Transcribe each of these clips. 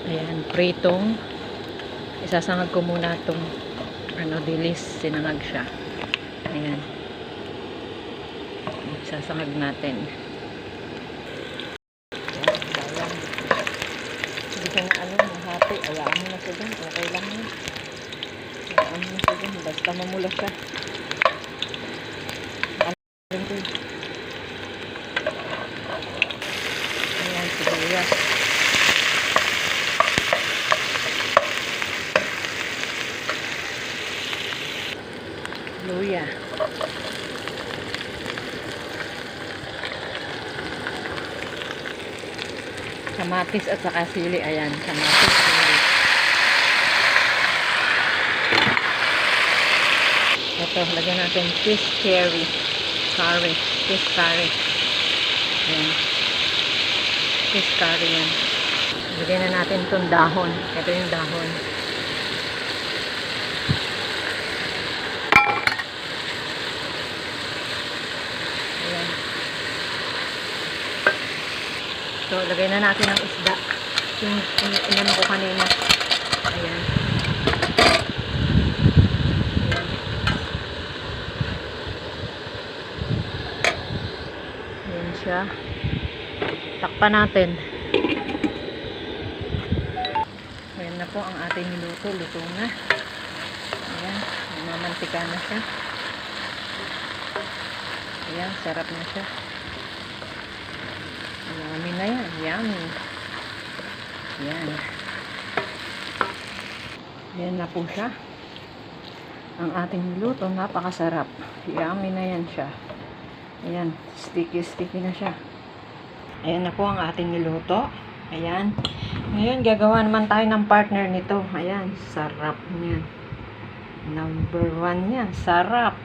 Ayan, pritong. Isasangag ko muna itong dilis, sinangag siya. Ayan. Isasangag natin. Ayan, sayang. Hindi ko na mahati. Ayaan mo na siya dyan. Okay lang yun. Ayaan mo na siya dyan. Basta mamula siya. Ayan, sibuyas. Luya. Kamatis at saka sili. Ayan, kamatis, sili. Ito, lagyan natin fish curry. Fish curry. Ayan. Fish curry yan. Lagyan na natin itong dahon. Ito yung dahon. Ayan. So, lagay na natin ang isda. Yung inano ko kanina. Ayan. Ayan siya. Takpan natin. Ayan na po ang ating niluto. Luto na. Ayan. Mamantika na siya. Ayan. Sarap na siya. Yummy na yan. Yummy. Ayan. Ayan na po siya. Ang ating niluto. Napakasarap. Yummy na yan siya. Ayan. Sticky na siya. Ayan na po ang ating niluto. Ayan. Ngayon, gagawa naman tayo ng partner nito. Ayan. Sarap niyan. Number 1 yan. Sarap.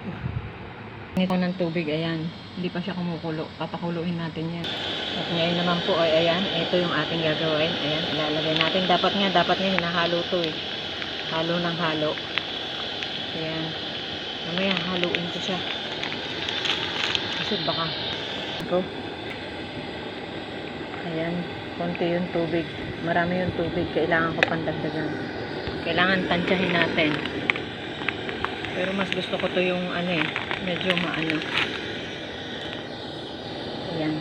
Nito ng tubig. Ayan. Hindi pa siya kumukulo. Papakuluin natin yan. At ngayon naman po ay ayan. Ito yung ating gagawin. Ayan. Ilalagay natin. Dapat nga hinahalo to eh. Halo ng halo. Ayan. Mamaya haluin ko siya. Kasi baka. Go. Ayan, konti yung tubig. Marami yung tubig. Kailangan ko pandagdagan. Kailangan tansyahin natin. Pero mas gusto ko to yung medyo maano. Ayan.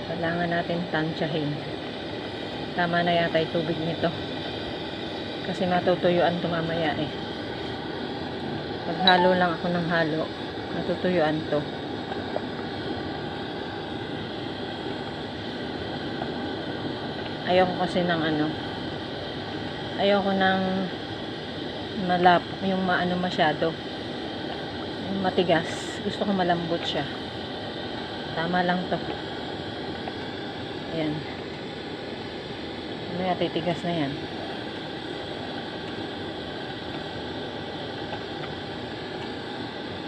Kailangan natin tansyahin. Tama na yata yung tubig nito. Kasi matutuyuan to mamaya eh. Paghalo lang ako ng halo, matutuyuan to. Ayoko kasi ng ayoko ng yung maano masyado, yung matigas. Gusto ko malambot siya. Tama lang to. Ayan. Ano titigas na yan.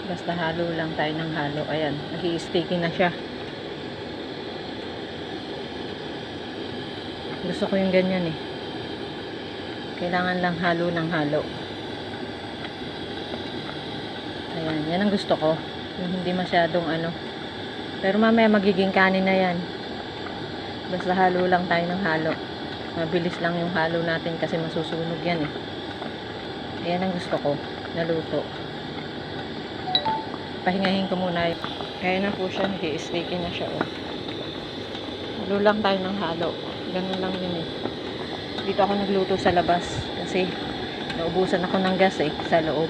Basta halo lang tayo ng halo. Ayan, nag-i-sticky na siya. Gusto ko yung ganyan eh. Kailangan lang halo ng halo. Ayan, yan ang gusto ko. Yung hindi masyadong Pero mamaya magiging kanin na yan. Basta halo lang tayo ng halo. Mabilis lang yung halo natin kasi masusunog yan eh. Ayan ang gusto ko. Naluto. Pahingahin ko muna. Kaya na po siya. Nag-i-sticky na siya oh. Halo lang tayo ng halo. Ganun lang yun eh. Dito ako nagluto sa labas kasi naubusan ako ng gas eh sa loob.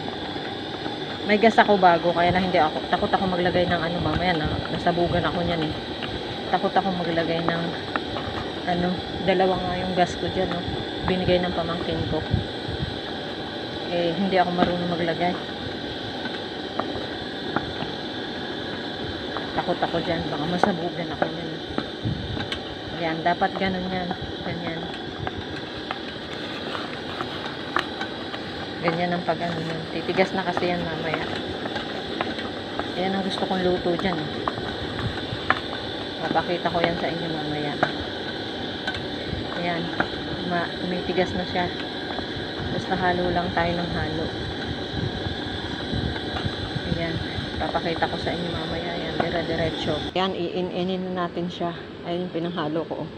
May gas ako bago kaya na hindi ako takot ako maglagay ng mamaya nasabugan ako niyan eh. Takot ako maglagay ng dalawa nga yung gas ko diyan binigay ng pamangkin ko. Eh hindi ako marunong maglagay. Takot ako diyan baka masabugan ako niyan. Yan, dapat ganun yan. Ganyan. Ganyan ang nun. Titigas na kasi yan mamaya. Yan ang gusto kong luto dyan. Papakita ko yan sa inyo mamaya. Ayan. Tumitigas na siya. Basta halo lang tayo ng halo. Ayan. Papakita ko sa inyo mamaya. Ayan. Dire-diretso. Ayan. I-in-inin natin siya. Ayan yung pinanghalo ko.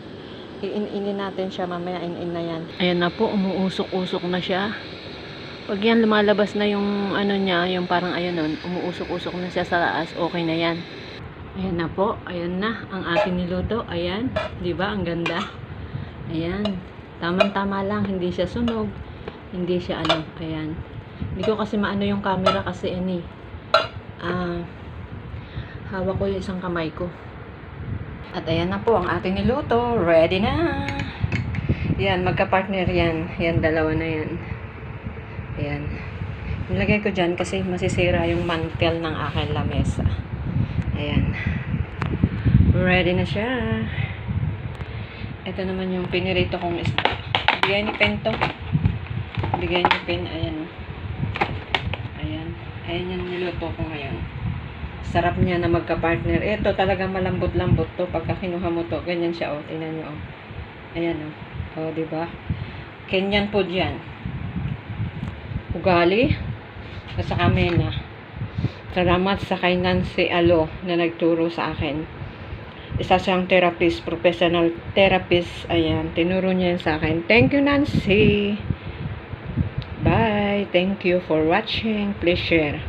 iin-inin natin siya. Mamaya in na yan. Ayan na po, umuusok-usok na siya. Pag yan lumalabas na yung ano niya, yung parang ayun nun, umuusok-usok na siya sa taas, okay na yan. Ayan na po, ayan na ang ating niluto. Ayan, di ba? Ang ganda. Ayan, tamang-tama lang, hindi siya sunog, hindi siya ano, ayan. Hindi ko kasi maano yung camera kasi hawak ko yung isang kamay ko. At ayan na po ang ating niluto, ready na. Yan, magka-partner yan. Yan, dalawa na yan. Ayan. Nilagay ko dyan kasi masisira yung mantel ng aking lamesa. Ayan. Ready na siya. Ito naman yung pinirito kong isda. Bigay ni Pen to. Bigay ni Pen. Ayan. Ayan. Ayan yung niluto ko ngayon. Sarap niya na magka-partner. Ito talaga malambot-lambot to. Pagka kinuha mo to, ganyan siya. O, tingnan nyo. O. Ayan o. O, diba? Kenyan po dyan. Ugali at saka mena. Salamat sa kay Nancy Alo na nagturo sa akin. Isa siyang therapist, professional therapist. Ayan, tinuro niya yan sa akin. Thank you, Nancy. Bye. Thank you for watching. Please share.